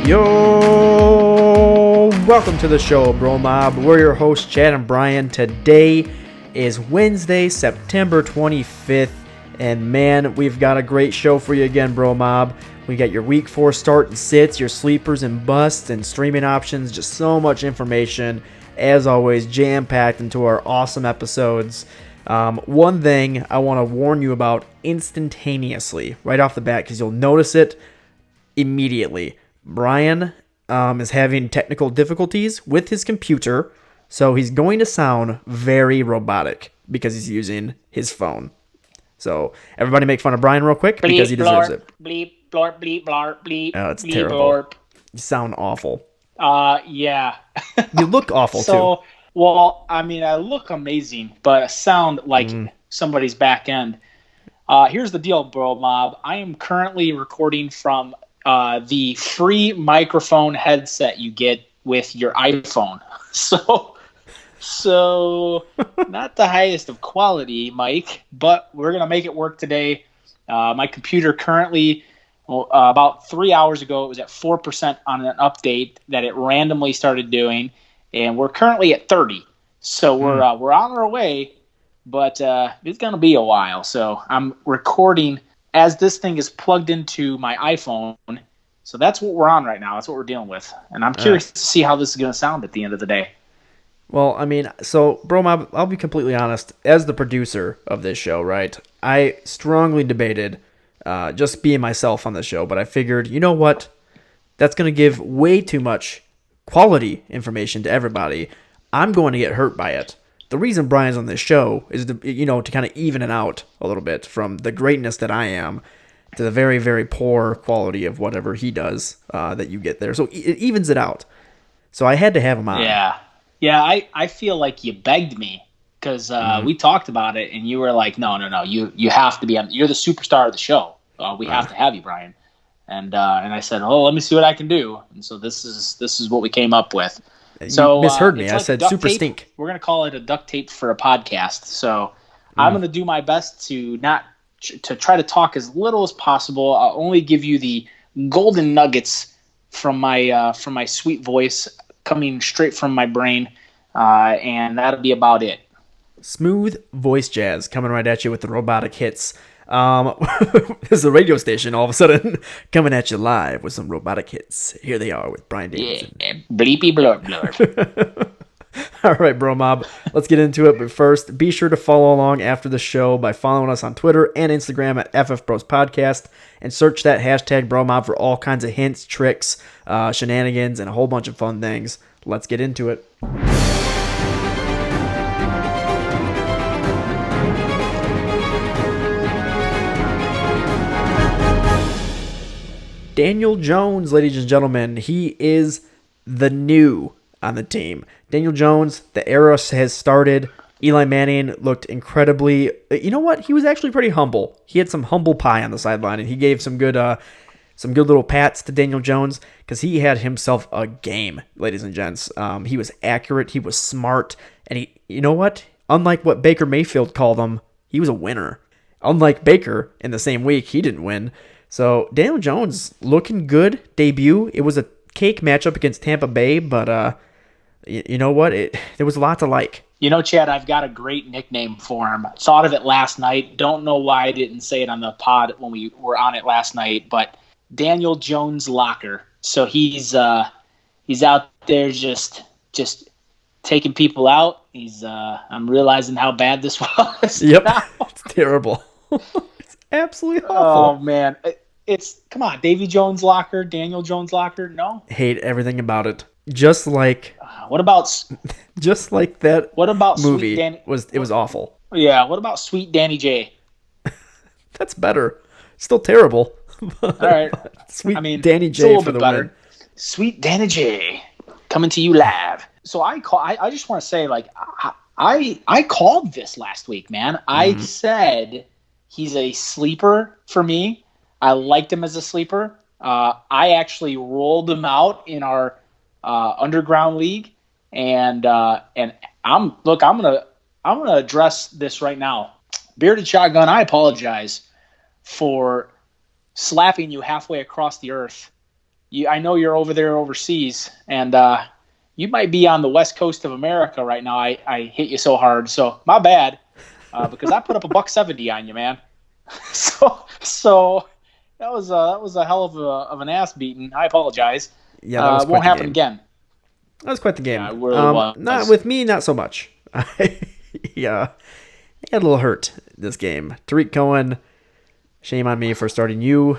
Yo, welcome to the show, BroMob. We're your hosts, Chad and Brian. Today is Wednesday, September 25th, and man, we've got a great show for you again, BroMob. We got your Week 4 start and sits, your sleepers and busts, and streaming options. Just so much information, as always, jam-packed into our awesome episodes. One thing I want to warn you about instantaneously, right off the bat, because you'll notice it immediately. Brian is having technical difficulties with his computer, so he's going to sound very robotic because he's using his phone. So everybody make fun of Brian real quick because he deserves it. Bleep, blorp, bleep, blarp, bleep. Oh, it's bleep, terrible. Blorp. You sound awful. Yeah. You look awful too. Well, I mean, I look amazing, but I sound like somebody's back end. Here's the deal, BroMob. I am currently recording from the free microphone headset you get with your iPhone. So not the highest of quality, Mike, but we're going to make it work today. My computer currently, about 3 hours ago, it was at 4% on an update that it randomly started doing, and we're currently at 30. So we're on our way, but it's going to be a while. So I'm recording as this thing is plugged into my iPhone. So that's what we're on right now. That's what we're dealing with. And I'm curious to see how this is going to sound at the end of the day. Well, I mean, so, BroMob, I'll be completely honest. As the producer of this show, right, I strongly debated just being myself on the show, but I figured, you know what? That's going to give way too much quality information to everybody. I'm going to get hurt by it. The reason Brian's on this show is, to kind of even it out a little bit from the greatness that I am to the very, very poor quality of whatever he does that you get there. So it evens it out. So I had to have him on. Yeah, I feel like you begged me because we talked about it, and you were like, no, you have to be on. You're the superstar of the show. We have to have you, Brian. And I said, oh, let me see what I can do. And so this is what we came up with. So you misheard me. I like said super tape. stink. We're gonna call it a duct tape for a podcast. So I'm gonna do my best to try to talk as little as possible. I'll only give you the golden nuggets from my sweet voice coming straight from my brain, and that'll be about it. Smooth voice jazz coming right at you with the robotic hits. There's a radio station all of a sudden coming at you live with some robotic hits. Here they are with Brian Davis. Yeah, bleepy blurp blurp. All right, BroMob, let's get into it. But first, be sure to follow along after the show by following us on Twitter and Instagram at FFBrosPodcast and search that hashtag BroMob for all kinds of hints, tricks, shenanigans, and a whole bunch of fun things. Let's get into it. Daniel Jones, ladies and gentlemen, he is the new on the team. Daniel Jones, the era has started. Eli Manning looked incredibly, you know what? He was actually pretty humble. He had some humble pie on the sideline, and he gave some good little pats to Daniel Jones because he had himself a game, ladies and gents. He was accurate, he was smart, and you know what? Unlike what Baker Mayfield called him, he was a winner. Unlike Baker, in the same week, he didn't win. So Daniel Jones looking good debut. It was a cake matchup against Tampa Bay, but you know what? There was a lot to like. You know, Chad, I've got a great nickname for him. Thought of it last night. Don't know why I didn't say it on the pod when we were on it last night, but Daniel Jones Locker. So he's out there just taking people out. I'm realizing how bad this was. Yep, it's terrible. It's absolutely awful. Oh man, come on, Davy Jones Locker, Daniel Jones Locker. No, hate everything about it. Just like what about that? What about movie? Sweet Danny? It was awful. Yeah. What about Sweet Danny J? That's better. Still terrible. All right. Danny J for the better. win. Sweet Danny J coming to you live. So I just want to say, like, I called this last week, man. I said he's a sleeper for me. I liked him as a sleeper. I actually rolled him out in our underground league, and I'm gonna address this right now. Bearded Shotgun, I apologize for slapping you halfway across the earth I know you're over there overseas, and you might be on the west coast of America right now. I hit you so hard, so my bad, because I put up a $170 on you, man. So that was a hell of an ass beating. I apologize. Yeah, that was quite won't the happen game. again. That was quite the game. Yeah, it really was. Not with me, not so much. Yeah, I got a little hurt this game. Tariq Cohen, shame on me for starting you.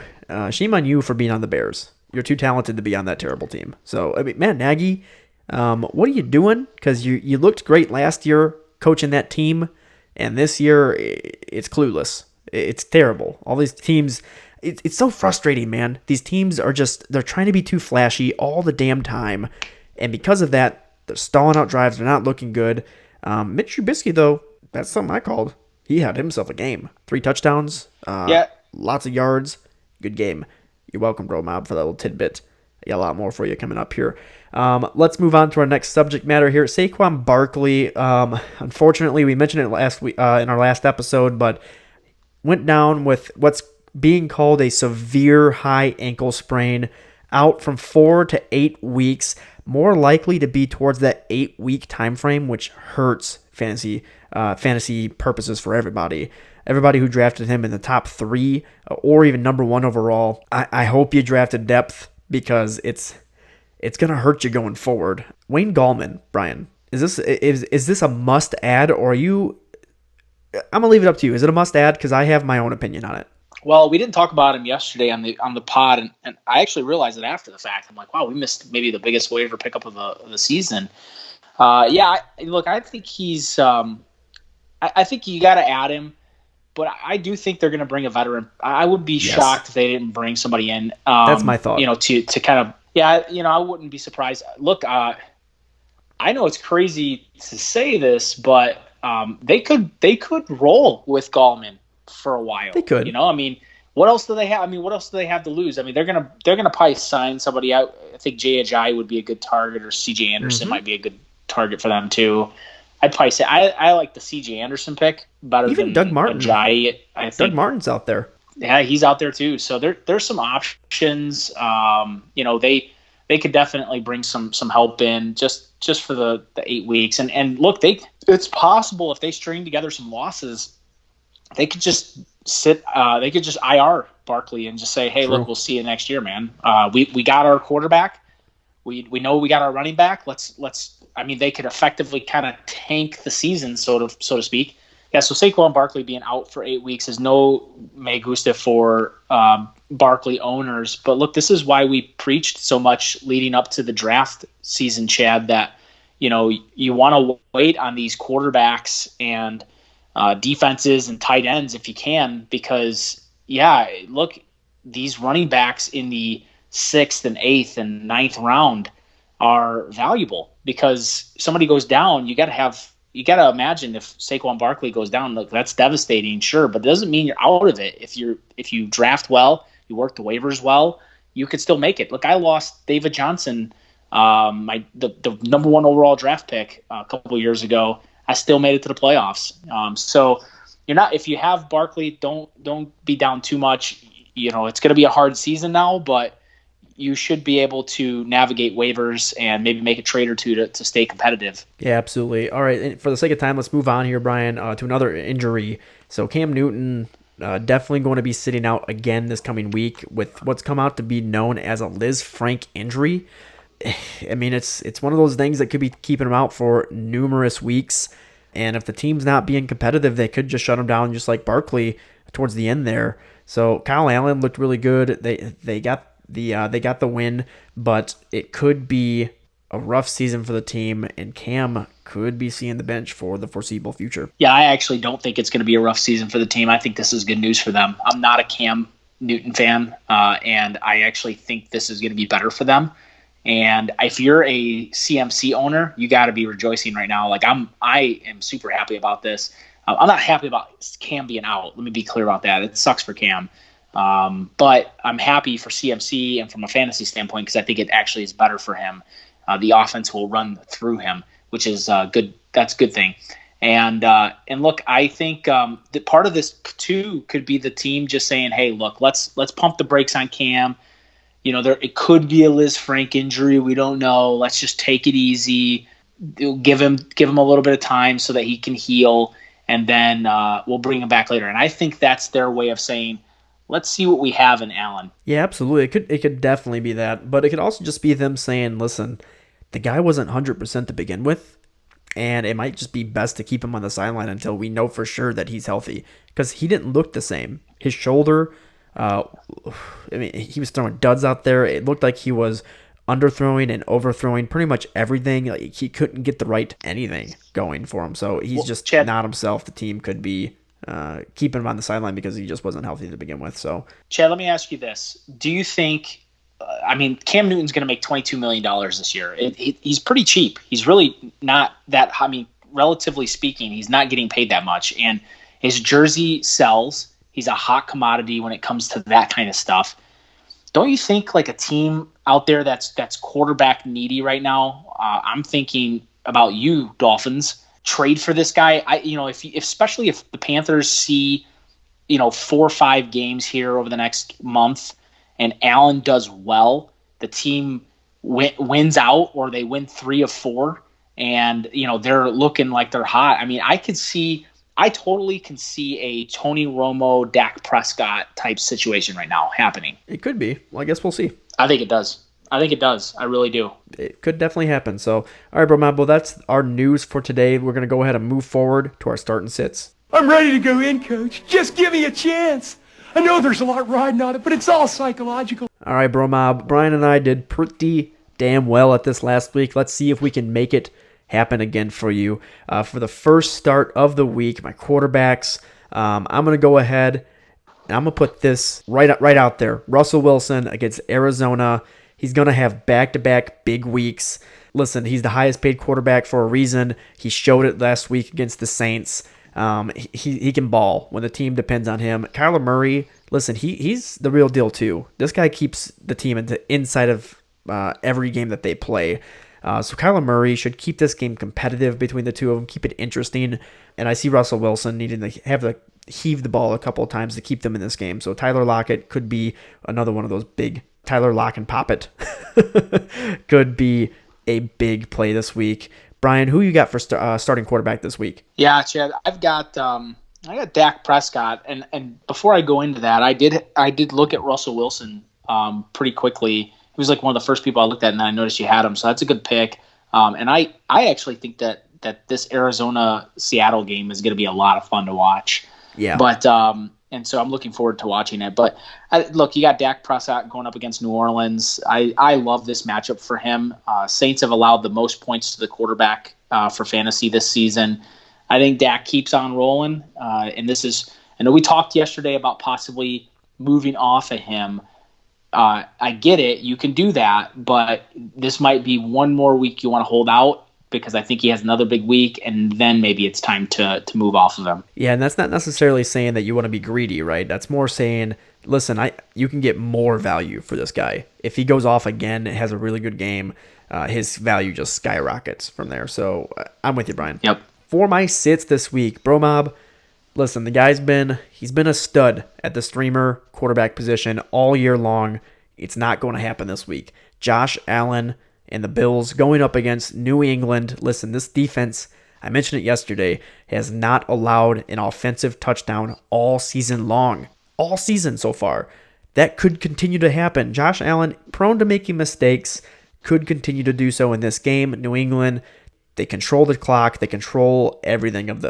Shame on you for being on the Bears. You're too talented to be on that terrible team. So, I mean, Matt Nagy, what are you doing? Because you looked great last year coaching that team, and this year it's clueless. It's terrible. All these teams, it's so frustrating, man. These teams are they're trying to be too flashy all the damn time, and because of that, they're stalling out drives. They're not looking good. Mitch Trubisky, though, that's something I called. He had himself a game. 3 touchdowns, lots of yards. Good game. You're welcome, BroMob, for that little tidbit. I got a lot more for you coming up here. Let's move on to our next subject matter here. Saquon Barkley, unfortunately, we mentioned it last week in our last episode, but went down with what's being called a severe high ankle sprain, out from 4 to 8 weeks, more likely to be towards that 8-week time frame, which hurts fantasy purposes for everybody. Everybody who drafted him in the top 3 or even number 1 overall, I hope you drafted depth, because it's going to hurt you going forward. Wayne Gulman, Brian, is this a must add, or are you? I'm gonna leave it up to you. Is it a must add? Because I have my own opinion on it. Well, we didn't talk about him yesterday on the pod, and I actually realized it after the fact. I'm like, wow, we missed maybe the biggest waiver pickup of the season. Look, I think he's. I think you got to add him, but I do think they're going to bring a veteran. I would be shocked if they didn't bring somebody in. That's my thought. To kind of I wouldn't be surprised. Look, I know it's crazy to say this, but they could roll with Gallman for a while. They could. What else do they have? What else do they have to lose? They're gonna probably sign somebody out. I think J.J. would be a good target, or C.J. Anderson might be a good target for them too. I'd probably say I like the C.J. Anderson pick better even than Doug Martin. Ajayi. I think Doug Martin's out there. Yeah, he's out there too. So there's some options. They could definitely bring some help in just for the 8 weeks. And look, it's possible if they string together some losses, they could just they could just IR Barkley and just say, hey, True. Look, we'll see you next year, man. We got our quarterback. We know we got our running back. They could effectively kind of tank the season, so to speak. Yeah, so Saquon Barkley being out for 8 weeks is no me gusta for Barkley owners. But look, this is why we preached so much leading up to the draft season, Chad, that you want to wait on these quarterbacks and defenses and tight ends if you can, because look, these running backs in the 6th and 8th and 9th round are valuable, because somebody goes down, you got to imagine if Saquon Barkley goes down, look, that's devastating, sure, but it doesn't mean you're out of it. If you draft well, you work the waivers well, you could still make it. Look, I lost David Johnson, the number 1 overall draft pick a couple of years ago. I still made it to the playoffs. So if you have Barkley, don't be down too much. It's going to be a hard season now, but you should be able to navigate waivers and maybe make a trade or two to stay competitive. Yeah, absolutely. All right, and for the sake of time, let's move on here, Brian, to another injury. So Cam Newton definitely going to be sitting out again this coming week with what's come out to be known as a Liz Frank injury. It's one of those things that could be keeping him out for numerous weeks, and if the team's not being competitive, they could just shut him down, just like Barkley towards the end there. So Kyle Allen looked really good. They got the win, but it could be a rough season for the team, and Cam could be seeing the bench for the foreseeable future. Yeah, I actually don't think it's going to be a rough season for the team. I think this is good news for them. I'm not a Cam Newton fan, and I actually think this is going to be better for them. And if you're a CMC owner, you got to be rejoicing right now. I am super happy about this. I'm not happy about Cam being out. Let me be clear about that. It sucks for Cam. But I'm happy for CMC and from a fantasy standpoint, because I think it actually is better for him. The offense will run through him, which is good. That's a good thing. And look, I think that part of this too could be the team just saying, hey, look, let's pump the brakes on Cam. There it could be a Liz Frank injury. We don't know. Let's just take it easy. Give him a little bit of time so that he can heal, and then we'll bring him back later. And I think that's their way of saying, let's see what we have in Allen. Yeah, absolutely. It could definitely be that, but it could also just be them saying, listen, the guy wasn't 100% to begin with, and it might just be best to keep him on the sideline until we know for sure that he's healthy, because he didn't look the same. His shoulder, he was throwing duds out there. It looked like he was underthrowing and overthrowing pretty much everything. Like, he couldn't get the right anything going for him, so he's just Chad, not himself. The team could be keeping him on the sideline because he just wasn't healthy to begin with. So, Chad, let me ask you this: do you think? Cam Newton's going to make $22 million this year. He's pretty cheap. He's really not that. Relatively speaking, he's not getting paid that much, and his jersey sells. He's a hot commodity when it comes to that kind of stuff. Don't you think, like, a team out there that's quarterback needy right now? I'm thinking about you, Dolphins. Trade for this guy. Especially if the Panthers see, 4 or 5 games here over the next month, and Allen does well, the team wins out, or they win 3 of 4, and they're looking like they're hot. I totally can see a Tony Romo, Dak Prescott type situation right now happening. it could be. Well, I guess we'll see. I think it does. I really do. It could definitely happen. So, all right, BroMob, well, that's our news for today. We're going to go ahead and move forward to our start and sits. I'm ready to go in, Coach. Just give me a chance. I know there's a lot riding on it, but it's all psychological. All right, BroMob, Brian and I did pretty damn well at this last week. Let's see if we can make it happen again for you. For the first start of the week, my quarterbacks, I'm going to go ahead and I'm going to put this right out there. Russell Wilson against Arizona. He's going to have back-to-back big weeks. Listen, he's the highest paid quarterback for a reason. He showed it last week against the Saints. He can ball when the team depends on him. Kyler Murray, listen, he's the real deal too. This guy keeps the team inside of every game that they play. So Kyler Murray should keep this game competitive between the two of them, keep it interesting. And I see Russell Wilson needing to have to heave the ball a couple of times to keep them in this game. So Tyler Lockett could be another one of those big Tyler Lock and Pop It. Could be a big play this week. Brian, who you got for starting quarterback this week? Yeah, Chad, I got Dak Prescott, and before I go into that, I did look at Russell Wilson pretty quickly. He was like one of the first people I looked at, and then I noticed you had him, so that's a good pick. And I actually think that this Arizona-Seattle game is going to be a lot of fun to watch. Yeah. But and so I'm looking forward to watching it. But look, you got Dak Prescott going up against New Orleans. I love this matchup for him. Saints have allowed the most points to the quarterback for fantasy this season. I think Dak keeps on rolling. And this is, I know we talked yesterday about possibly moving off of him. I get it. You can do that, but this might be one more week you want to hold out, because I think he has another big week, and then maybe it's time to move off of him. Yeah, and that's not necessarily saying that you want to be greedy, right? That's more saying, listen, you can get more value for this guy. If he goes off again, has a really good game, his value just skyrockets from there. So I'm with you, Brian. Yep. For my sits this week, BroMob, listen, the guy's been a stud at the streamer quarterback position all year long. It's not going to happen this week. Josh Allen and the Bills going up against New England. Listen, this defense, I mentioned it yesterday, has not allowed an offensive touchdown all season long. All season so far. That could continue to happen. Josh Allen, prone to making mistakes, could continue to do so in this game. New England, they control the clock. They control everything of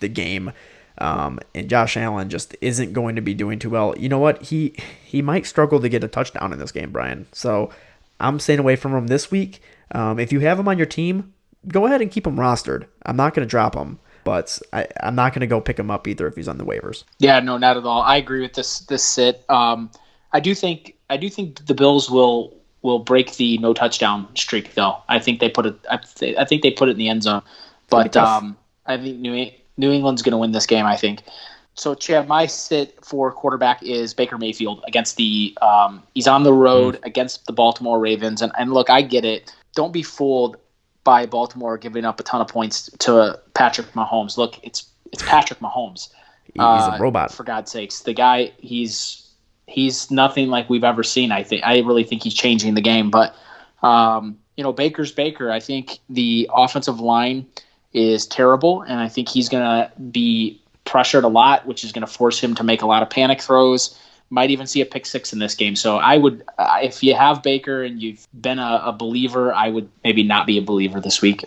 the game. And Josh Allen just isn't going to be doing too well. You know what? He might struggle to get a touchdown in this game, Brian. So I'm staying away from him this week. If you have him on your team, go ahead and keep him rostered. I'm not going to drop him, but I'm not going to go pick him up either if he's on the waivers. Yeah, no, not at all. I agree with this sit. I do think the Bills will break the no touchdown streak, though. I think they put it. I think they put it in the end zone. But I think New England's going to win this game, I think. So, Chad, my sit for quarterback is Baker Mayfield against he's on the road against the Baltimore Ravens. And look, I get it. Don't be fooled by Baltimore giving up a ton of points to Patrick Mahomes. Look, it's Patrick Mahomes. He's a robot. For God's sakes. The guy, he's he's nothing like we've ever seen. I really think he's changing the game. But Baker's Baker. I think the offensive line is terrible, and I think he's going to be pressured a lot, which is going to force him to make a lot of panic throws. Might even see a pick six in this game. So I would, if you have Baker and you've been a believer, I would maybe not be a believer this week.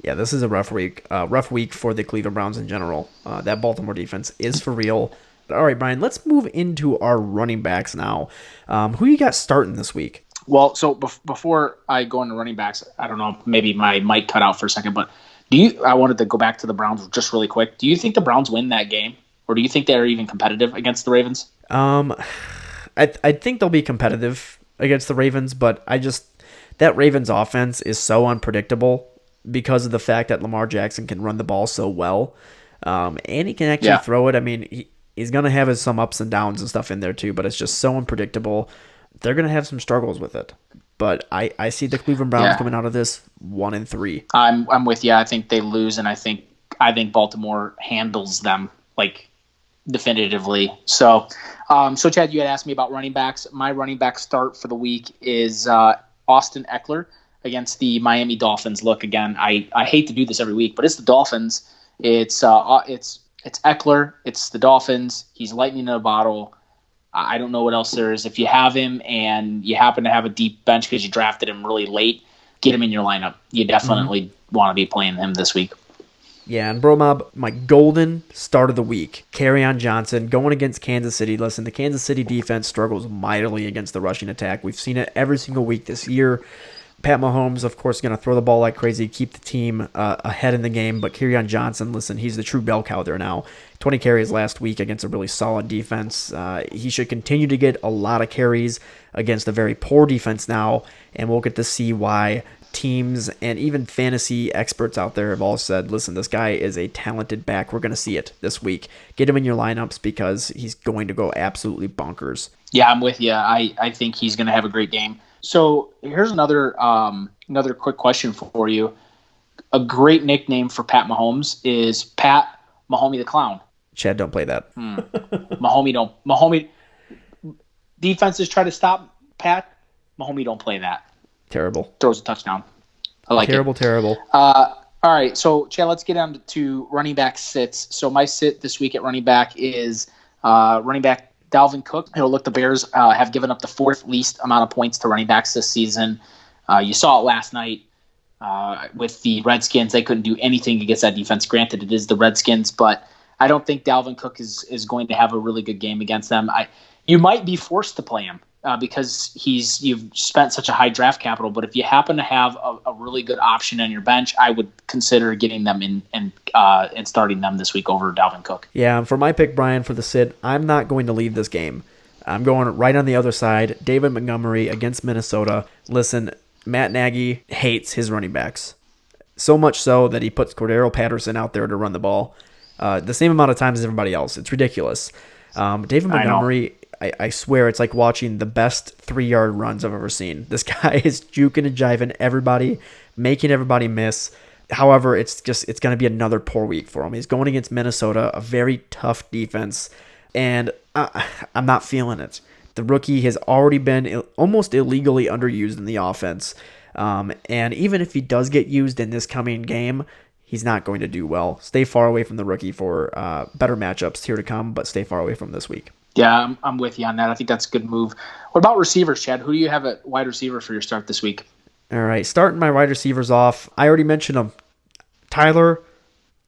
Yeah, this is a rough week. Rough week for the Cleveland Browns in general. That Baltimore defense is for real. All right, Brian, let's move into our running backs now. Who you got starting this week? Well, so before I go into running backs, I don't know, maybe my mic cut out for a second, but I wanted to go back to the Browns just really quick. Do you think the Browns win that game, or do you think they're even competitive against the Ravens? I think they'll be competitive against the Ravens, but that Ravens offense is so unpredictable because of the fact that Lamar Jackson can run the ball so well, and he can actually throw it. I mean, he's going to have some ups and downs and stuff in there too, but it's just so unpredictable. They're going to have some struggles with it. But I see the Cleveland Browns coming out of this 1-3. I'm with you. I think they lose, and I think Baltimore handles them like definitively. So Chad, you had asked me about running backs. My running back start for the week is Austin Eckler against the Miami Dolphins. Look, again, I hate to do this every week, but it's the Dolphins. It's Eckler. It's the Dolphins. He's lightning in a bottle. I don't know what else there is. If you have him and you happen to have a deep bench because you drafted him really late, get him in your lineup. You definitely want to be playing him this week. Yeah, and BroMob, my golden start of the week, Kerryon Johnson going against Kansas City. Listen, the Kansas City defense struggles mightily against the rushing attack. We've seen it every single week this year. Pat Mahomes, of course, going to throw the ball like crazy, keep the team ahead in the game. But Kerryon Johnson, listen, he's the true bell cow there now. 20 carries last week against a really solid defense. He should continue to get a lot of carries against a very poor defense now, and we'll get to see why teams and even fantasy experts out there have all said, listen, this guy is a talented back. We're going to see it this week. Get him in your lineups because he's going to go absolutely bonkers. Yeah, I'm with you. I think he's going to have a great game. So here's another quick question for you. A great nickname for Pat Mahomes is Pat Mahomie the Clown. Chad, don't play that. Mahomie. Defenses try to stop Pat. Mahomie don't play that. Terrible. Throws a touchdown. I like terrible, it. Terrible. All right, so Chad, let's get on to running back sits. So my sit this week at running back is running back Dalvin Cook. Look, the Bears have given up the fourth least amount of points to running backs this season. You saw it last night with the Redskins. They couldn't do anything against that defense. Granted, it is the Redskins, but I don't think Dalvin Cook is going to have a really good game against them. You might be forced to play him because you've spent such a high draft capital. But if you happen to have a really good option on your bench, I would consider getting them in and starting them this week over Dalvin Cook. Yeah, for my pick, Brian, for the sit, I'm not going to leave this game. I'm going right on the other side. David Montgomery against Minnesota. Listen, Matt Nagy hates his running backs. So much so that he puts Cordero Patterson out there to run the ball the same amount of times as everybody else. It's ridiculous. David Montgomery, I swear, it's like watching the best 3-yard runs I've ever seen. This guy is juking and jiving everybody, making everybody miss. However, it's going to be another poor week for him. He's going against Minnesota, a very tough defense, and I'm not feeling it. The rookie has already been almost illegally underused in the offense, and even if he does get used in this coming game, he's not going to do well. Stay far away from the rookie for better matchups here to come, but stay far away from this week. Yeah, I'm with you on that. I think that's a good move. What about receivers, Chad? Who do you have at wide receiver for your start this week? All right, starting my wide receivers off, I already mentioned them. Tyler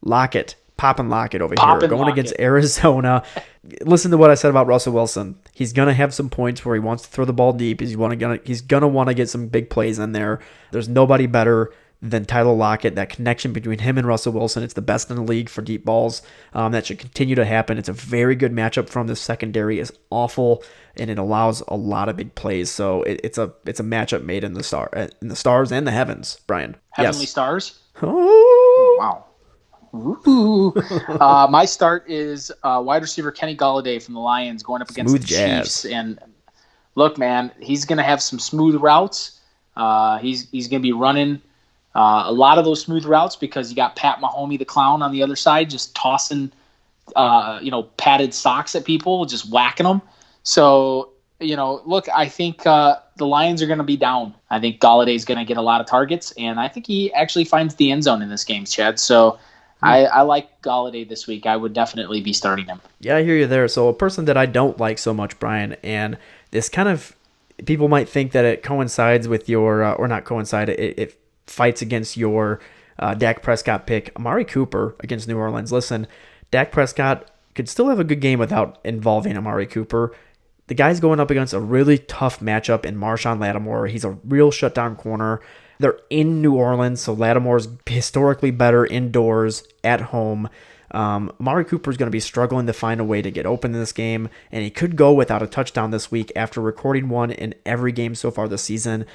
Lockett, Poppin' Lockett over here, going against Arizona. Listen to what I said about Russell Wilson. He's going to have some points where he wants to throw the ball deep. He's going to want to get some big plays in there. There's nobody better than Tyler Lockett. That connection between him and Russell Wilson, it's the best in the league for deep balls. That should continue to happen. It's a very good matchup from the secondary. Is awful, and it allows a lot of big plays. So it's a matchup made in the stars and the heavens. Brian, Heavenly stars. Oh wow. Ooh. My start is wide receiver Kenny Golladay from the Lions going up against the Chiefs. And look, man, he's going to have some smooth routes. He's going to be running a lot of those smooth routes because you got Pat Mahomie the Clown on the other side just tossing padded socks at people, just whacking them. So, look, I think the Lions are going to be down. I think Galladay's going to get a lot of targets, and I think he actually finds the end zone in this game, Chad. So I like Galladay this week. I would definitely be starting him. Yeah, I hear you there. So a person that I don't like so much, Brian, and this kind of, people might think that it coincides with your, or not coincide, it fights against your Dak Prescott pick, Amari Cooper against New Orleans. Listen, Dak Prescott could still have a good game without involving Amari Cooper. The guy's going up against a really tough matchup in Marshawn Lattimore. He's a real shutdown corner. They're in New Orleans, so Lattimore's historically better indoors at home. Amari Cooper's going to be struggling to find a way to get open in this game, and he could go without a touchdown this week after recording one in every game so far this season.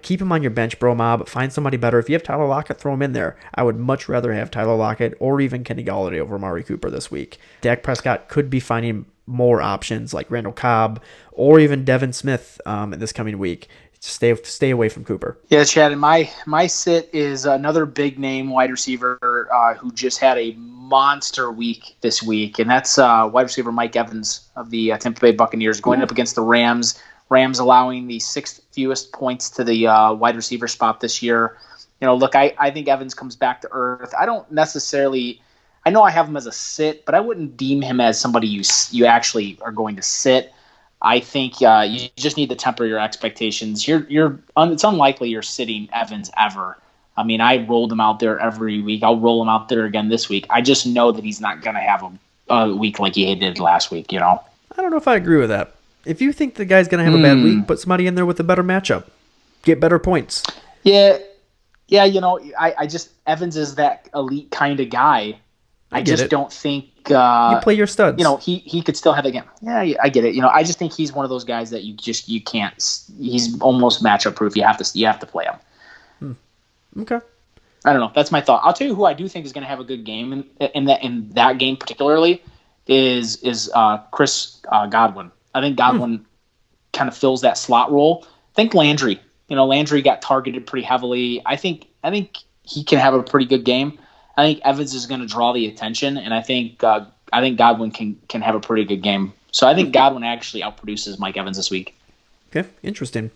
Keep him on your bench, BroMob. Find somebody better. If you have Tyler Lockett, throw him in there. I would much rather have Tyler Lockett or even Kenny Galladay over Amari Cooper this week. Dak Prescott could be finding more options like Randall Cobb or even Devin Smith this coming week. Stay away from Cooper. Yeah, Chad, and my sit is another big name wide receiver who just had a monster week this week, and that's wide receiver Mike Evans of the Tampa Bay Buccaneers going up against the Rams. Rams allowing the sixth fewest points to the wide receiver spot this year. Look, I think Evans comes back to earth. I don't necessarily. I know I have him as a sit, but I wouldn't deem him as somebody you actually are going to sit. I think you just need to temper your expectations. It's unlikely you're sitting Evans ever. I mean, I rolled him out there every week. I'll roll him out there again this week. I just know that he's not going to have a week like he did last week. I don't know if I agree with that. If you think the guy's going to have a bad week, put somebody in there with a better matchup. Get better points. Yeah. I just Evans is that elite kind of guy. I just don't think you play your studs. He could still have a game. Yeah, I get it. I just think he's one of those guys that you can't. He's almost matchup proof. You have to play him. Okay. I don't know. That's my thought. I'll tell you who I do think is going to have a good game in that game particularly is Chris Godwin. I think Godwin kind of fills that slot role. I think Landry. Landry got targeted pretty heavily. I think he can have a pretty good game. I think Evans is going to draw the attention, and I think Godwin can have a pretty good game. So I think Godwin actually outproduces Mike Evans this week. Okay, interesting.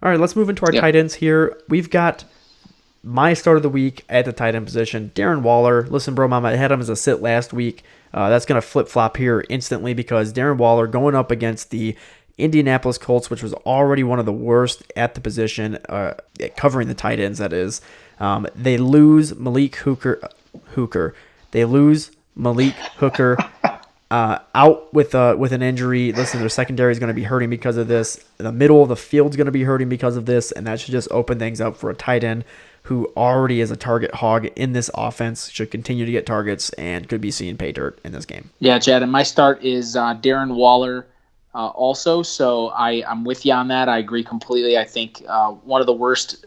All right, let's move into our tight ends here. We've got my start of the week at the tight end position, Darren Waller. Listen, BroMob, I had him as a sit last week. That's going to flip-flop here instantly because Darren Waller going up against the Indianapolis Colts, which was already one of the worst at the position, covering the tight ends, that is. They lose Malik Hooker. They lose Malik Hooker out with an injury. Listen, their secondary is going to be hurting because of this. The middle of the field is going to be hurting because of this, and that should just open things up for a tight end who already is a target hog in this offense, should continue to get targets and could be seeing pay dirt in this game. Yeah, Chad, and my start is Darren Waller also, so I'm with you on that. I agree completely. I think one of the worst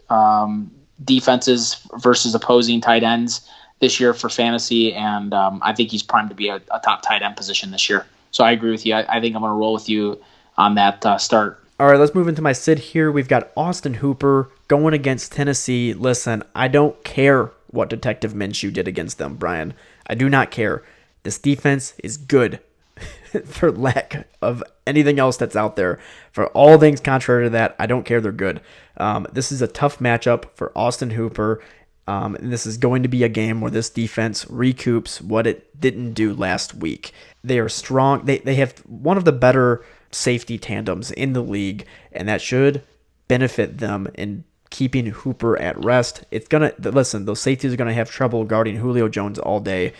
defenses versus opposing tight ends this year for fantasy, and I think he's primed to be a top tight end position this year. So I agree with you. I think I'm going to roll with you on that start. All right, let's move into my sit here. We've got Austin Hooper going against Tennessee. Listen, I don't care what Detective Minshew did against them, Brian. I do not care. This defense is good for lack of anything else that's out there. For all things contrary to that, I don't care. They're good. This is a tough matchup for Austin Hooper. And this is going to be a game where this defense recoups what it didn't do last week. They are strong. They have one of the better safety tandems in the league, and that should benefit them in keeping Hooper at rest. Listen, those safeties are going to have trouble guarding Julio Jones all day,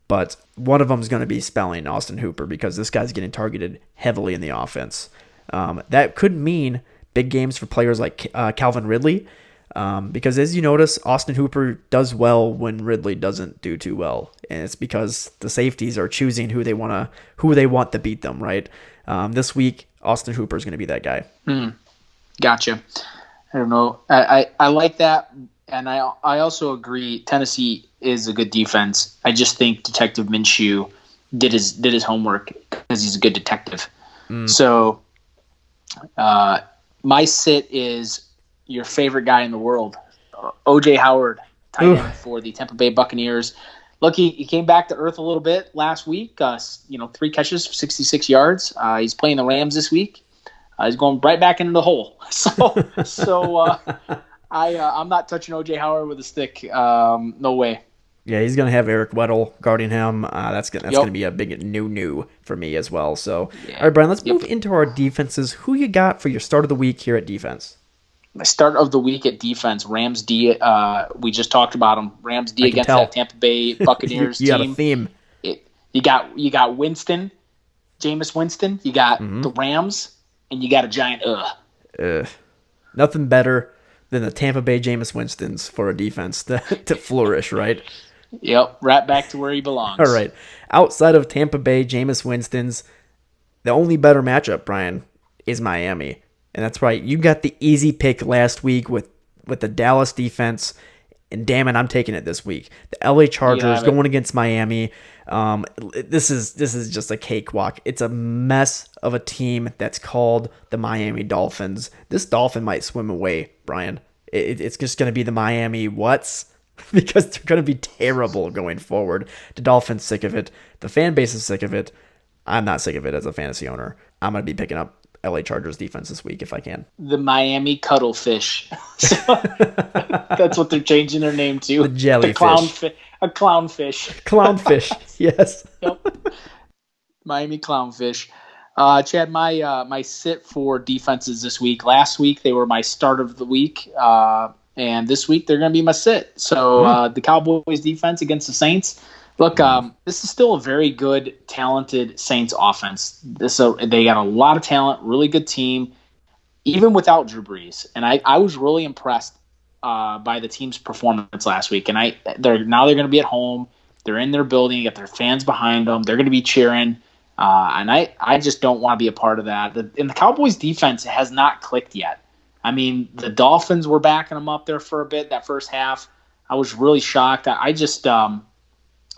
but one of them is going to be spelling Austin Hooper because this guy's getting targeted heavily in the offense. That could mean big games for players like Calvin Ridley, because as you notice, Austin Hooper does well when Ridley doesn't do too well, and it's because the safeties are choosing who they want to beat them, right? This week, Austin Hooper is going to be that guy. Gotcha. I don't know. I like that, and I also agree. Tennessee is a good defense. I just think Detective Minshew did his homework because he's a good detective. So, my sit is your favorite guy in the world, O.J. Howard, tight end for the Tampa Bay Buccaneers. look, he came back to earth a little bit last week. 3 catches for 66 yards. He's playing the Rams this week. He's going right back into the hole. I'm not touching O.J. Howard with a stick. No way. Yeah, he's going to have Eric Weddle guarding him. That's gonna be a big new for me as well. So, yeah. All right, Brian, let's move into our defenses. Who you got for your start of the week here at defense? My start of the week at defense, Rams D. We just talked about him. Rams D against that Tampa Bay Buccaneers you team. You got a theme. You got Winston, Jameis Winston. You got the Rams, and you got a giant Nothing better than the Tampa Bay Jameis Winstons for a defense to flourish, right? Yep, right back to where he belongs. All right. Outside of Tampa Bay, Jameis Winston's, the only better matchup, Brian, is Miami. And that's right. You got the easy pick last week with the Dallas defense, and damn it, I'm taking it this week. The LA Chargers going against Miami. This is just a cakewalk. It's a mess of a team that's called the Miami Dolphins. This Dolphin might swim away, Brian. It's just going to be the Miami what's? Because they're going to be terrible going forward. The Dolphins sick of it. The fan base is sick of it. I'm not sick of it as a fantasy owner. I'm going to be picking up LA Chargers defense this week if I can. The Miami Cuttlefish. That's what they're changing their name to. The jellyfish. A clownfish. Clownfish, yes. Yep. Miami Clownfish. Chad, my sit for defenses this week. Last week they were my start of the week. And this week they're going to be my sit. So the Cowboys defense against the Saints. Look, this is still a very good, talented Saints offense. They got a lot of talent, really good team, even without Drew Brees. And I was really impressed by the team's performance last week. And they're going to be at home. They're in their building. You got their fans behind them. They're going to be cheering. And I just don't want to be a part of that. And the Cowboys defense has not clicked yet. I mean, the Dolphins were backing them up there for a bit that first half. I was really shocked. I just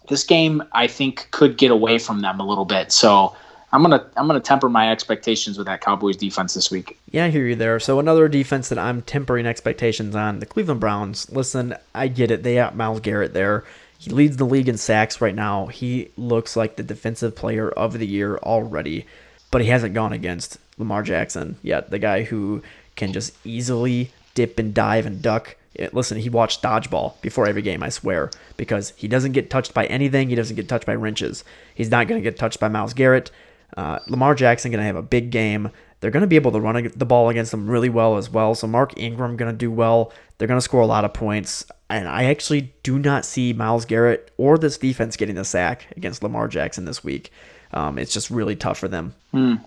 this game I think could get away from them a little bit. So I'm gonna temper my expectations with that Cowboys defense this week. Yeah, I hear you there. So another defense that I'm tempering expectations on, the Cleveland Browns. Listen, I get it. They got Myles Garrett there. He leads the league in sacks right now. He looks like the defensive player of the year already, but he hasn't gone against Lamar Jackson yet, the guy who can just easily dip and dive and duck. Listen, he watched dodgeball before every game, I swear, because he doesn't get touched by anything. He doesn't get touched by wrenches. He's not going to get touched by Myles Garrett. Lamar Jackson going to have a big game. They're going to be able to run the ball against them really well as well. So Mark Ingram going to do well. They're going to score a lot of points. And I actually do not see Myles Garrett or this defense getting the sack against Lamar Jackson this week. It's just really tough for them.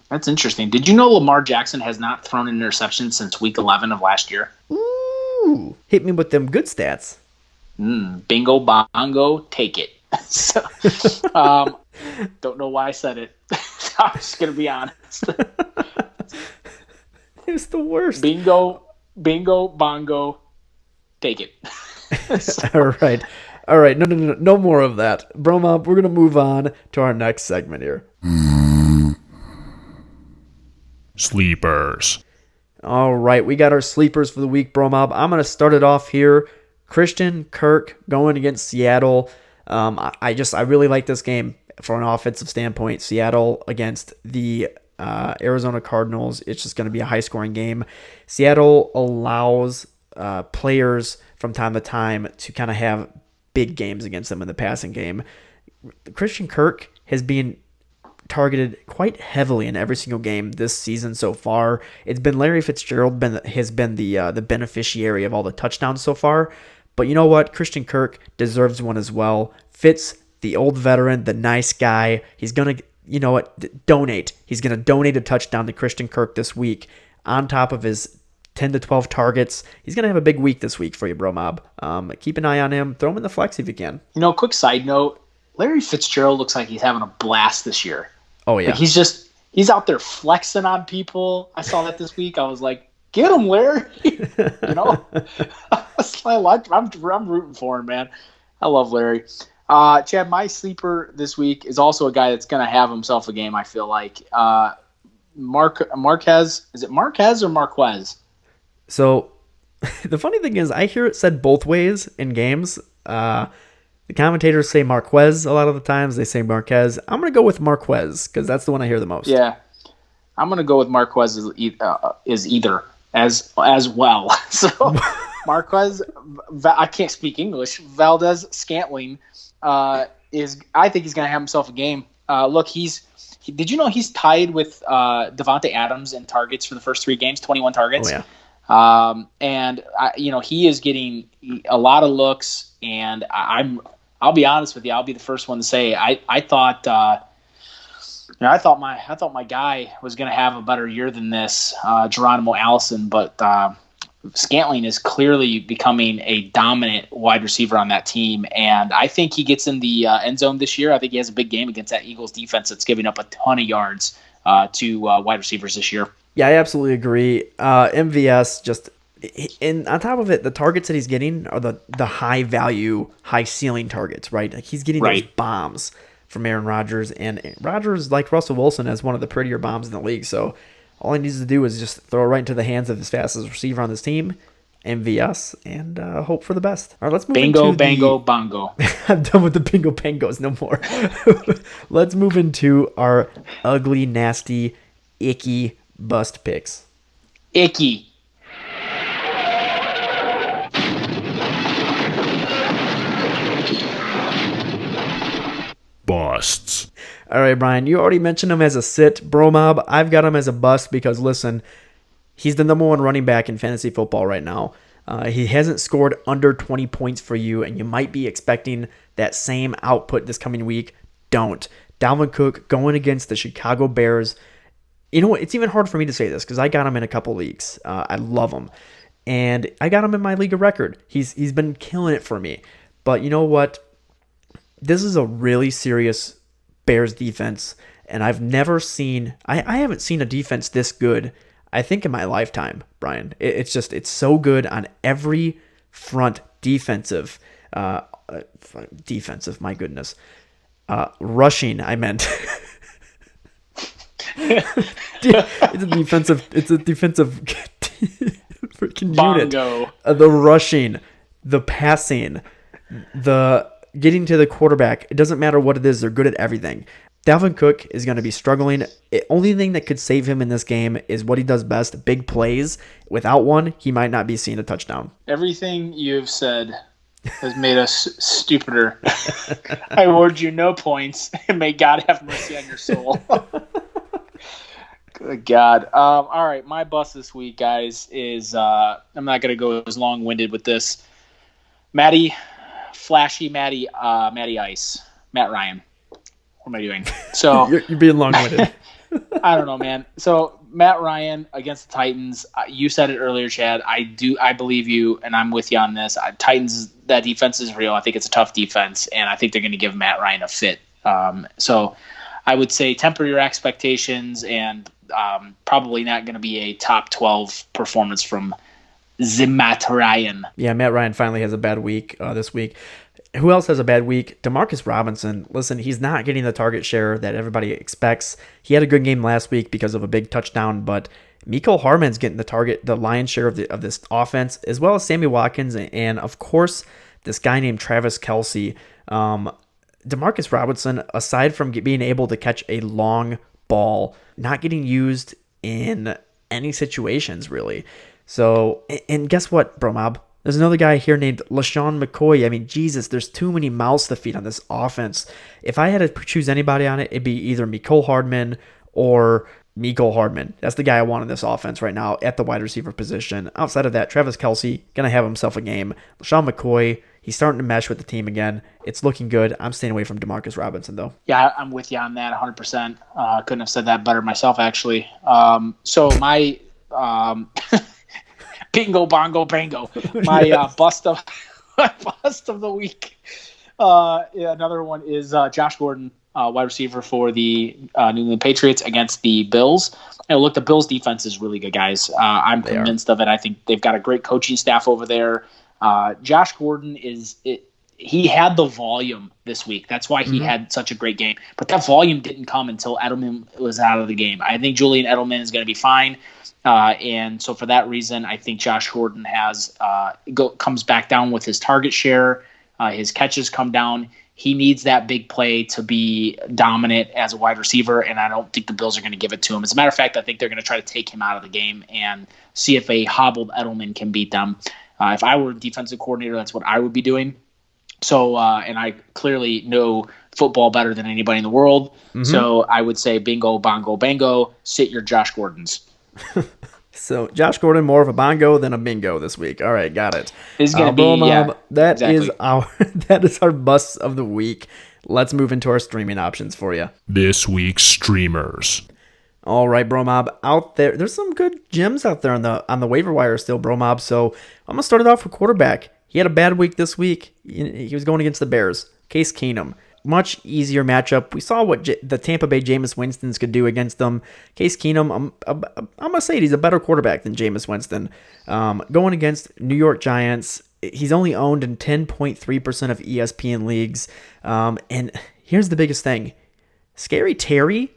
That's interesting. Did you know Lamar Jackson has not thrown an interception since week 11 of last year? Ooh, hit me with them good stats. Bingo bongo, take it. So, don't know why I said it. I'm just going to be honest. It's the worst. Bingo bongo, take it. All right. No more of that. BroMob, we're going to move on to our next segment here. Sleepers. All right. We got our sleepers for the week, BroMob. I'm going to start it off here. Cristian Kirk going against Seattle. I really like this game from an offensive standpoint. Seattle against the Arizona Cardinals. It's just going to be a high-scoring game. Seattle allows players from time to time to kind of have big games against them in the passing game. Cristian Kirk has been targeted quite heavily in every single game this season so far. It's been Larry Fitzgerald has been the beneficiary of all the touchdowns so far. But you know what? Cristian Kirk deserves one as well. Fitz, the old veteran, the nice guy, he's going to, donate. He's going to donate a touchdown to Cristian Kirk this week on top of his 10 to 12 targets. He's going to have a big week this week for you, BroMob. Keep an eye on him. Throw him in the flex if you can. Quick side note, Larry Fitzgerald looks like he's having a blast this year. Oh, yeah. Like he's out there flexing on people. I saw that this week. I was like, get him, Larry. I'm rooting for him, man. I love Larry. Chad, my sleeper this week is also a guy that's going to have himself a game, I feel like. Marquez. Is it Marquez or Marquez? So the funny thing is I hear it said both ways in games. The commentators say Marquez a lot of the times. They say Marquez. I'm going to go with Marquez because that's the one I hear the most. Yeah. I'm going to go with Marquez is either as well. So Marquez, I can't speak English. Valdez Scantling I think he's going to have himself a game. Look, did you know he's tied with Devontae Adams in targets for the first 3 games, 21 targets? Oh, yeah. He is getting a lot of looks, and I'll be honest with you. I'll be the first one to say I thought my guy was going to have a better year than this, Geronimo Allison, but Scantling is clearly becoming a dominant wide receiver on that team, and I think he gets in the end zone this year. I think he has a big game against that Eagles defense that's giving up a ton of yards to wide receivers this year. Yeah, I absolutely agree. MVS just, and on top of it, the targets that he's getting are the high value, high ceiling targets, right? Like he's getting those bombs from Aaron Rodgers, and Rodgers, like Russell Wilson, has one of the prettier bombs in the league. So all he needs to do is just throw it right into the hands of his fastest receiver on this team, MVS, and hope for the best. All right, let's move into Bango Bongo. I'm done with the Bingo Bangos, no more. Let's move into our ugly, nasty, icky bust picks. Icky. Busts. All right, Brian, you already mentioned him as a sit, BroMob. I've got him as a bust because, listen, he's the number 1 running back in fantasy football right now. He hasn't scored under 20 points for you, and you might be expecting that same output this coming week. Don't. Dalvin Cook going against the Chicago Bears. You know what? It's even hard for me to say this because I got him in a couple leagues. I love him. And I got him in my league of record. He's been killing it for me. But you know what? This is a really serious Bears defense, and I've never seen – I haven't seen a defense this good, I think, in my lifetime, Brian. It's so good on every front. Defensive, my goodness. Rushing, I meant. It's a defensive freaking Bongo. unit. The rushing, the passing, the getting to the quarterback. It doesn't matter what it is. They're good at everything. Dalvin Cook is going to be struggling. The only thing that could save him in this game is what he does best, big plays. Without one, he might not be seeing a touchdown. Everything you've said has made us stupider. I award you no points, and may God have mercy on your soul. Good God. All right, my bust this week, guys, is I'm not going to go as long-winded with this. Flashy Matty Ice. Matt Ryan. What am I doing? So You're being long-winded. I don't know, man. So Matt Ryan against the Titans. You said it earlier, Chad. I believe you, and I'm with you on this. Titans, that defense is real. I think it's a tough defense, and I think they're going to give Matt Ryan a fit. So I would say temper your expectations, and probably not going to be a top 12 performance from Matt Ryan. Yeah, Matt Ryan finally has a bad week this week. Who else has a bad week? Demarcus Robinson. Listen, he's not getting the target share that everybody expects. He had a good game last week because of a big touchdown, but Mecole Hardman's getting the lion's share of this offense, as well as Sammy Watkins, and of course, this guy named Travis Kelce. Demarcus Robinson, aside from being able to catch a long ball, not getting used in any situations, really. So, and guess what, BroMob? There's another guy here named Lesean Mccoy. I mean, Jesus, there's too many mouths to feed on this offense. If I had to choose anybody on it, it'd be either Mecole Hardman or Mecole Hardman. That's the guy I want in this offense right now at the wide receiver position. Outside of that, Travis Kelce, going to have himself a game. Lesean Mccoy, he's starting to mesh with the team again. It's looking good. I'm staying away from Demarcus Robinson, though. Yeah, I'm with you on that 100%. Couldn't have said that better myself, actually. So my... Bingo, bongo, bango. My bust of the week. Another one is Josh Gordon, wide receiver for the New England Patriots against the Bills. And look, the Bills' defense is really good, guys. I'm convinced of it. I think they've got a great coaching staff over there. Josh Gordon he had the volume this week. That's why he had such a great game. But that volume didn't come until Edelman was out of the game. I think Julian Edelman is going to be fine. And so for that reason, I think Josh Gordon comes back down with his target share. His catches come down. He needs that big play to be dominant as a wide receiver, and I don't think the Bills are going to give it to him. As a matter of fact, I think they're going to try to take him out of the game and see if a hobbled Edelman can beat them. If I were a defensive coordinator, that's what I would be doing. So, and I clearly know football better than anybody in the world. Mm-hmm. So I would say bingo, bongo, bango, sit your Josh Gordons. So Josh Gordon, more of a bongo than a bingo this week. All right, got it. It's going to be, BroMob, that exactly. is our busts of the week. Let's move into our streaming options for you. This week's streamers. All right, BroMob, out there. There's some good gems out there on the waiver wire still, BroMob. So I'm gonna start it off with quarterback. He had a bad week this week. He was going against the Bears. Case Keenum. Much easier matchup. We saw what the Tampa Bay Jameis Winstons could do against them. Case Keenum, I'm going to say he's a better quarterback than Jameis Winston. Going against New York Giants, he's only owned in 10.3% of ESPN leagues. And here's the biggest thing. Scary Terry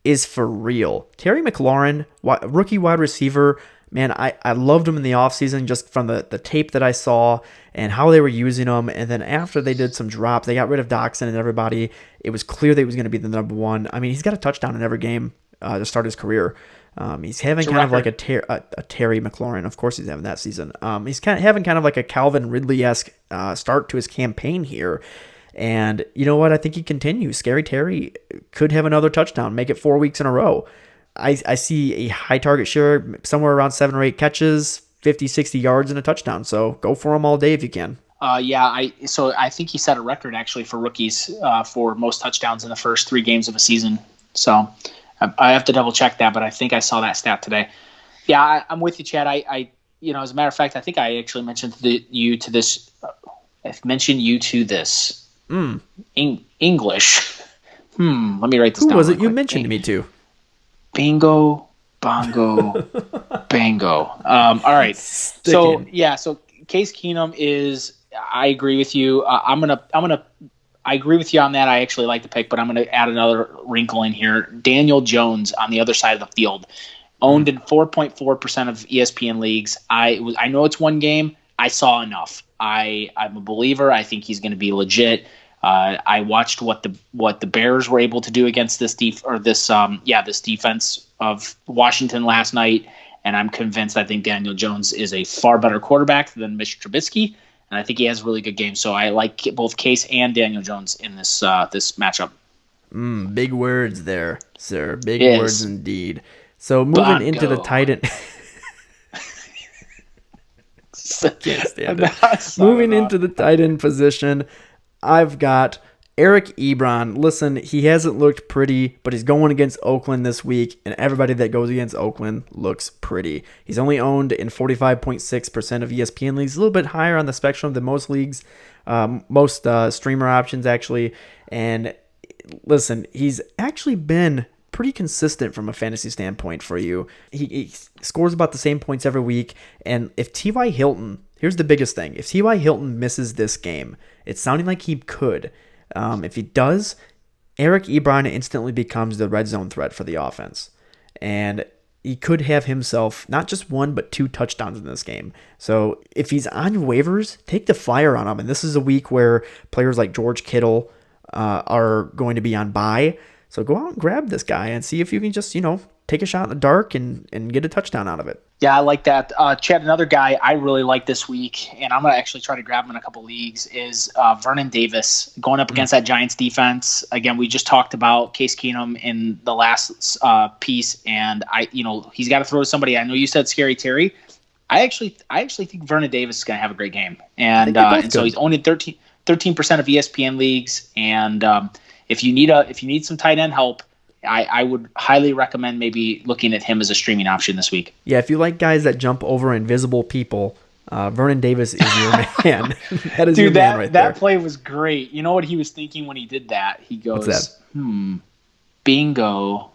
is for real. Kerry Maclaurin, rookie wide receiver. Man, I loved him in the offseason just from the tape that I saw and how they were using him. And then after they did some drops, they got rid of Doxson and everybody. It was clear that he was going to be the number one. I mean, he's got a touchdown in every game to start his career. He's having kind of like a Terry McLaurin. Of course he's having that season. He's having kind of like a Calvin Ridley-esque start to his campaign here. And you know what? I think he continues. Scary Terry could have another touchdown, make it 4 weeks in a row. I see a high target share, somewhere around 7 or 8 catches, 50, 60 yards, and a touchdown. So go for him all day if you can. I think he set a record actually for rookies for most touchdowns in the first 3 games of a season. So I have to double check that, but I think I saw that stat today. Yeah, I'm with you, Chad. I as a matter of fact, I think I actually mentioned you to this. English. Let me write this down. Who was it you mentioned me to? Bingo, bongo, bango. All right. So Case Keenum is. I agree with you. I agree with you on that. I actually like the pick, but I'm gonna add another wrinkle in here. Daniel Jones on the other side of the field, owned in 4.4% of ESPN leagues. I know it's one game. I saw enough. I'm a believer. I think he's going to be legit. I watched what the Bears were able to do against this defense of Washington last night, and I'm convinced. I think Daniel Jones is a far better quarterback than Mitch Trubisky, and I think he has a really good game. So I like both Case and Daniel Jones in this matchup. Big words there, sir. Big words indeed. So moving into the tight end. Can't stand it. Moving into the tight end position, I've got Eric Ebron. Listen, he hasn't looked pretty, but he's going against Oakland this week, and everybody that goes against Oakland looks pretty. He's only owned in 45.6% of ESPN leagues, a little bit higher on the spectrum than most leagues, most streamer options actually. And listen, he's actually been pretty consistent from a fantasy standpoint for you. He scores about the same points every week. And if T.Y. Hilton, here's the biggest thing. If T.Y. Hilton misses this game, it's sounding like he could. If he does, Eric Ebron instantly becomes the red zone threat for the offense. And he could have himself not just 1, but 2 touchdowns in this game. So if he's on your waivers, take the flyer on him. And this is a week where players like George Kittle are going to be on bye. So go out and grab this guy and see if you can just, take a shot in the dark and get a touchdown out of it. Yeah, I like that. Chad, another guy I really like this week, and I'm going to actually try to grab him in a couple leagues, is Vernon Davis going up against that Giants defense. Again, we just talked about Case Keenum in the last piece, and he's got to throw to somebody. I know you said Scary Terry. I actually think Vernon Davis is going to have a great game. And so he's only 13% of ESPN leagues, and if you need some tight end help, I would highly recommend maybe looking at him as a streaming option this week. Yeah, if you like guys that jump over invisible people, Vernon Davis is your man. That is your man right there. That play was great. You know what he was thinking when he did that? He goes, "What's that? Bingo."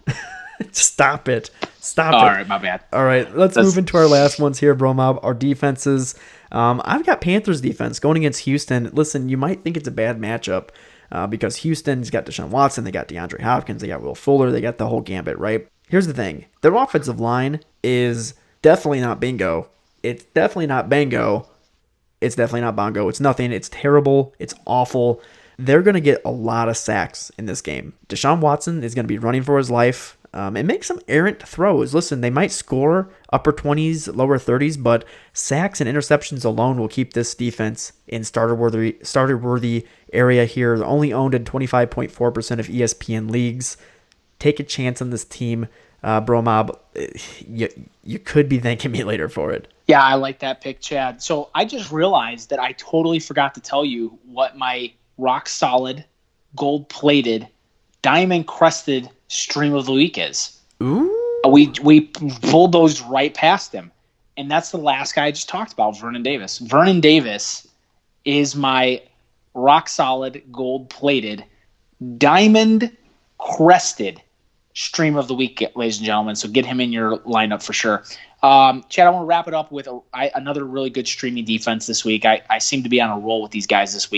Stop it. All right, my bad. All right, let's move into our last ones here, BroMob, our defenses. I've got Panthers defense going against Houston. Listen, you might think it's a bad matchup, because Houston's got Deshaun Watson, they got DeAndre Hopkins, they got Will Fuller, they got the whole gambit, right? Here's the thing. Their offensive line is definitely not bingo. It's definitely not bango. It's definitely not Bongo. It's nothing. It's terrible. It's awful. They're going to get a lot of sacks in this game. Deshaun Watson is going to be running for his life and make some errant throws. Listen, they might score upper 20s, lower 30s, but sacks and interceptions alone will keep this defense in starter-worthy area here. They're only owned in 25.4% of ESPN leagues. Take a chance on this team, BroMob. You could be thanking me later for it. Yeah, I like that pick, Chad. So I just realized that I totally forgot to tell you what my rock-solid, gold-plated, diamond-crested stream of the week is. Ooh. We bulldozed right past him. And that's the last guy I just talked about, Vernon Davis. Vernon Davis is my rock-solid, gold-plated, diamond-crested stream of the week, ladies and gentlemen. So get him in your lineup for sure. Chad, I want to wrap it up with another really good streaming defense this week. I seem to be on a roll with these guys this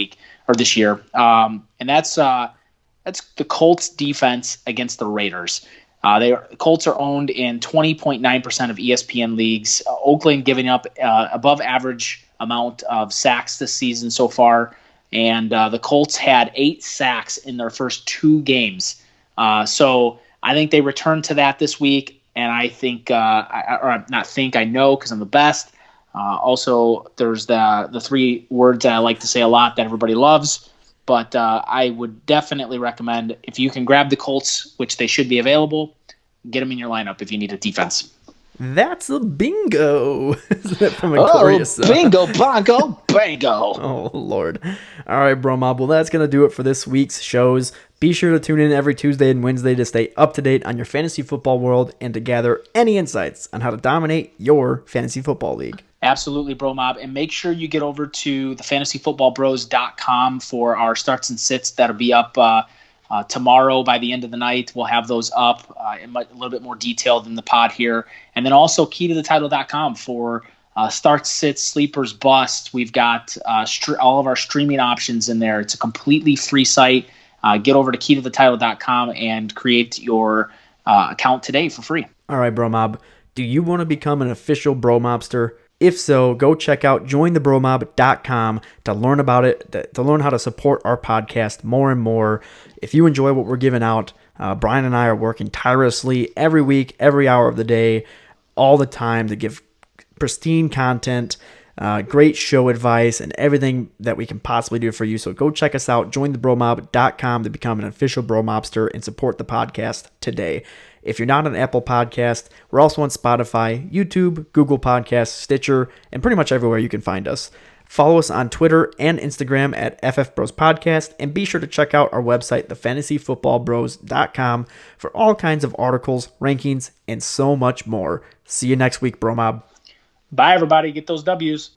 year. And that's the Colts defense against the Raiders. The Colts are owned in 20.9% of ESPN leagues. Oakland giving up above average amount of sacks this season so far. And the Colts had 8 sacks in their first 2 games. So I think they return to that this week. And I think, I know because I'm the best. Also, there's the 3 words that I like to say a lot that everybody loves. But I would definitely recommend, if you can grab the Colts, which they should be available, get them in your lineup if you need a defense. That's a bingo. From a glorious, bingo, bongo, bango. Oh, Lord. All right, BroMob. Well, that's going to do it for this week's shows. Be sure to tune in every Tuesday and Wednesday to stay up to date on your fantasy football world and to gather any insights on how to dominate your fantasy football league. Absolutely, BroMob. And make sure you get over to the fantasyfootballbros.com for our starts and sits that'll be up tomorrow by the end of the night. We'll have those up in a little bit more detail than the pod here. And then also keytothetitle.com for starts, sits, sleepers, bust. We've got all of our streaming options in there. It's a completely free site. Get over to keytothetitle.com and create your account today for free. All right, BroMob. Do you want to become an official BroMobster? If so, go check out jointhebromob.com to learn about it, to learn how to support our podcast more and more. If you enjoy what we're giving out, Brian and I are working tirelessly every week, every hour of the day, all the time to give pristine content, great show advice, and everything that we can possibly do for you. So go check us out, jointhebromob.com to become an official BroMobster and support the podcast today. If you're not on Apple Podcast, we're also on Spotify, YouTube, Google Podcasts, Stitcher, and pretty much everywhere you can find us. Follow us on Twitter and Instagram at FFBros Podcast, and be sure to check out our website, thefantasyfootballbros.com, for all kinds of articles, rankings, and so much more. See you next week, BroMob. Bye, everybody. Get those W's.